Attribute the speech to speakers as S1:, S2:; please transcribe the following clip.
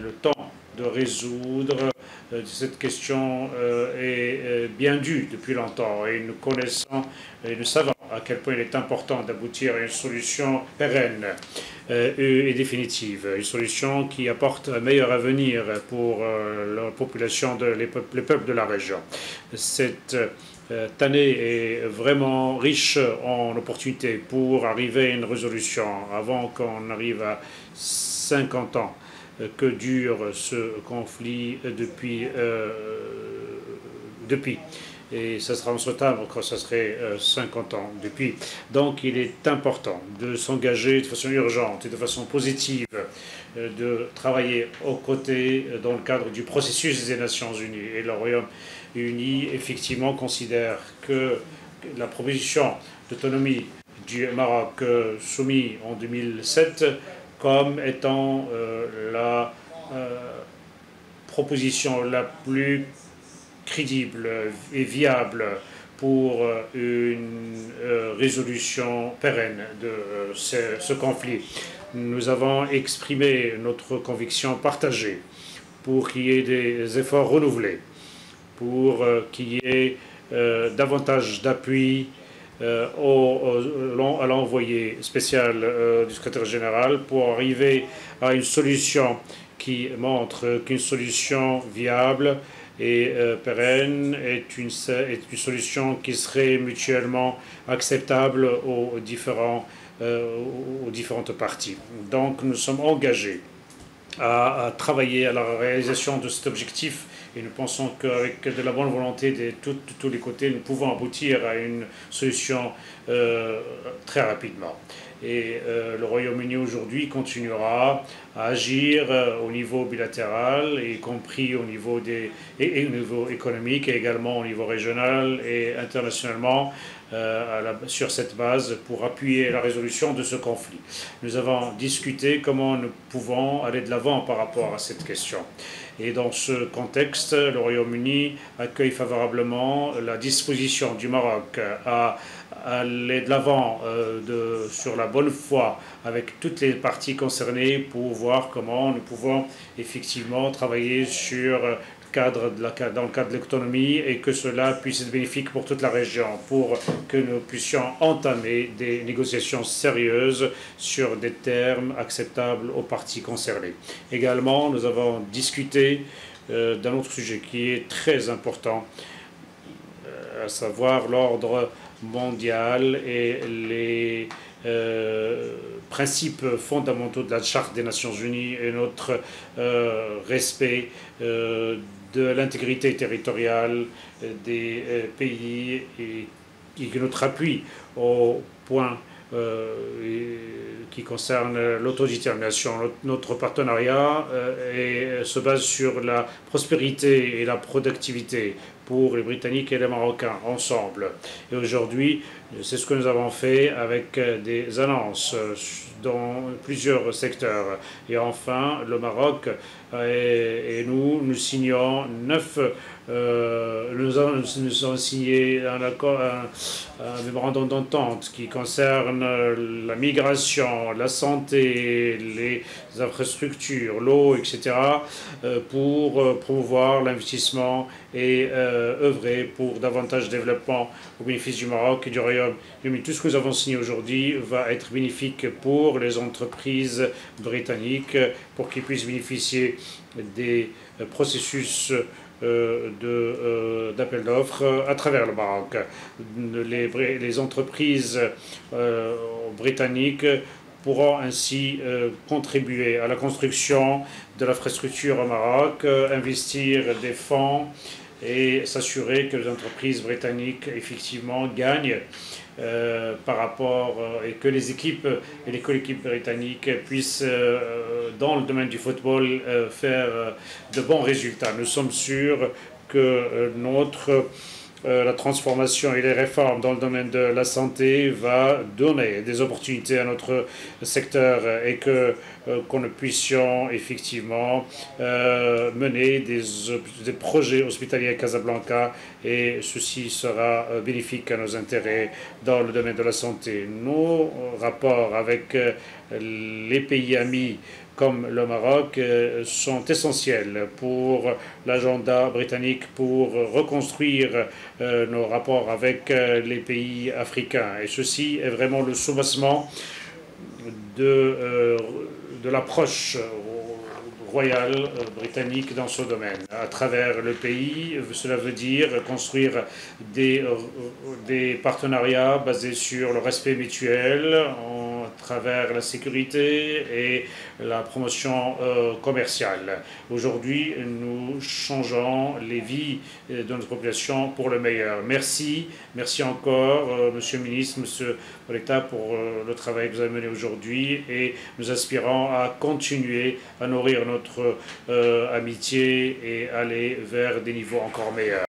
S1: le temps de résoudre cette question est bien due depuis longtemps et nous connaissons et nous savons à quel point il est important d'aboutir à une solution pérenne et définitive, une solution qui apporte un meilleur avenir pour la population, les peuples de la région. Cette année est vraiment riche en opportunités pour arriver à une résolution avant qu'on arrive à 50 ans que dure ce conflit depuis. Et ça sera en septembre quand ça serait 50 ans depuis. Donc il est important de s'engager de façon urgente et de façon positive, de travailler aux côtés dans le cadre du processus des Nations Unies. Et le Royaume-Uni, effectivement, considère que la proposition d'autonomie du Maroc soumise en 2007 comme étant la proposition la plus crédible et viable pour une résolution pérenne de ce conflit. Nous avons exprimé notre conviction partagée pour qu'il y ait des efforts renouvelés, pour qu'il y ait davantage d'appui à l'envoyé spécial du secrétaire général pour arriver à une solution qui montre qu'une solution viable et pérenne est une solution qui serait mutuellement acceptable aux différentes parties. Donc nous sommes engagés à travailler à la réalisation de cet objectif et nous pensons qu'avec de la bonne volonté de tous les côtés, nous pouvons aboutir à une solution très rapidement. Et le Royaume-Uni aujourd'hui continuera à agir au niveau bilatéral, y compris au niveau économique et également au niveau régional et internationalement, sur cette base pour appuyer la résolution de ce conflit. Nous avons discuté comment nous pouvons aller de l'avant par rapport à cette question. Et dans ce contexte, le Royaume-Uni accueille favorablement la disposition du Maroc à aller de l'avant sur la bonne foi avec toutes les parties concernées pour voir comment nous pouvons effectivement travailler sur dans le cadre de l'économie et que cela puisse être bénéfique pour toute la région, pour que nous puissions entamer des négociations sérieuses sur des termes acceptables aux parties concernées. Également, nous avons discuté d'un autre sujet qui est très important, à savoir l'ordre mondial et les principes fondamentaux de la Charte des Nations Unies et notre respect de l'intégrité territoriale des pays et notre appui au point qui concerne l'autodétermination. Notre partenariat se base sur la prospérité et la productivité pour les Britanniques et les Marocains ensemble. Et aujourd'hui, c'est ce que nous avons fait avec des annonces dans plusieurs secteurs. Et enfin, le Maroc et nous signons nous avons signé un mémorandum d'entente qui concerne la migration, la santé, les infrastructures, l'eau, etc., pour promouvoir l'investissement et œuvrer pour davantage de développement au bénéfice du Maroc et du Royaume-Uni. Tout ce que nous avons signé aujourd'hui va être bénéfique pour les entreprises britanniques, pour qu'ils puissent bénéficier des processus d'appel d'offres à travers le Maroc. Les entreprises britanniques pourront ainsi contribuer à la construction de l'infrastructure au Maroc, investir des fonds et s'assurer que les entreprises britanniques effectivement gagnent par rapport et que les équipes et les collectifs britanniques puissent dans le domaine du football faire de bons résultats. Nous sommes sûrs que la transformation et les réformes dans le domaine de la santé va donner des opportunités à notre secteur et que nous puissions effectivement mener des projets hospitaliers à Casablanca et ceci sera bénéfique à nos intérêts dans le domaine de la santé. Nos rapports avec les pays amis comme le Maroc sont essentiels pour l'agenda britannique pour reconstruire nos rapports avec les pays africains. Et ceci est vraiment le soubassement de, de l'approche royale britannique dans ce domaine. À travers le pays, cela veut dire construire des partenariats basés sur le respect mutuel, à travers la sécurité et la promotion commerciale. Aujourd'hui, nous changeons les vies de notre population pour le meilleur. Merci, merci encore, Monsieur le ministre, Monsieur l'État, pour le travail que vous avez mené aujourd'hui et nous aspirons à continuer à nourrir notre amitié et aller vers des niveaux encore meilleurs.